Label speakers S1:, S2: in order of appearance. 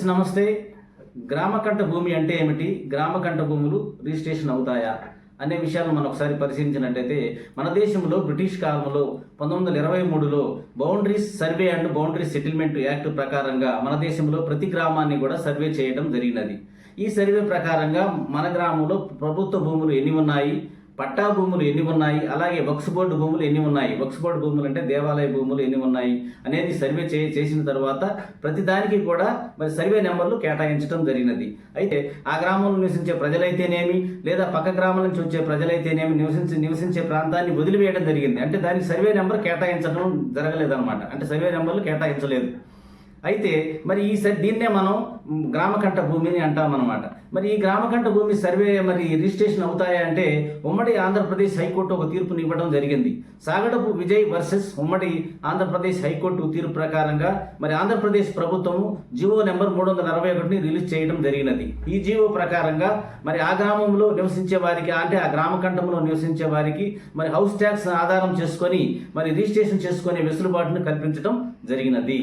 S1: Friends నమస్తే. గ్రామకంఠ భూమి అంటే ఏమిటి, గ్రామకంఠ భూములు రిజిస్ట్రేషన్ అవుతాయా అనే విషయాలను మనం ఒకసారి పరిశీలించినట్టయితే, మన దేశంలో బ్రిటిష్ కాలంలో 1923లో boundaries survey and boundary settlement act ప్రకారంగా మన దేశంలో ప్రతి గ్రామాన్ని కూడా సర్వే చేయడం జరిగినది. ఈ సర్వే ప్రకారంగా మన గ్రామంలో ప్రభుత్వ భూములు ఎన్ని ఉన్నాయి, పట్టా భూములు ఎన్ని ఉన్నాయి, అలాగే వక్స్ బోర్డు భూములు ఎన్ని ఉన్నాయి, వక్స్ బోర్డు భూములు అంటే దేవాలయ భూములు ఎన్ని ఉన్నాయి అనేది సర్వే చేసిన తర్వాత ప్రతి దానికి కూడా మరి సర్వే నెంబర్లు కేటాయించడం జరిగినది. అయితే ఆ గ్రామంలో నివసించే ప్రజలైతేనేమి లేదా పక్క గ్రామాల నుంచి వచ్చే ప్రజలైతేనేమి నివసించే ప్రాంతాన్ని వదిలివేయడం జరిగింది. అంటే దానికి సర్వే నెంబర్ కేటాయించడం జరగలేదన్నమాట. అంటే సర్వే నెంబర్లు కేటాయించలేదు. అయితే మరి దీన్నే మనం గ్రామకంఠ భూమిని అంటామన్నమాట. మరి ఈ గ్రామకంఠ భూమి సర్వే మరి రిజిస్ట్రేషన్ అవుతాయా అంటే, ఉమ్మడి ఆంధ్రప్రదేశ్ హైకోర్టు ఒక తీర్పుని ఇవ్వడం జరిగింది. సాగడపు విజయ్ వర్సెస్ ఉమ్మడి ఆంధ్రప్రదేశ్ హైకోర్టు తీర్పు ప్రకారంగా మరి ఆంధ్రప్రదేశ్ ప్రభుత్వము జీవో నెంబర్ 361ని రిలీజ్ చేయడం జరిగినది. ఈ జీవో ప్రకారంగా మరి ఆ గ్రామంలో నివసించే వారికి, అంటే ఆ గ్రామకంఠంలో నివసించే వారికి మరి హౌస్ ట్యాక్స్ ఆధారం చేసుకొని మరి రిజిస్ట్రేషన్ చేసుకునే వెసులుబాటును కల్పించడం జరిగినది.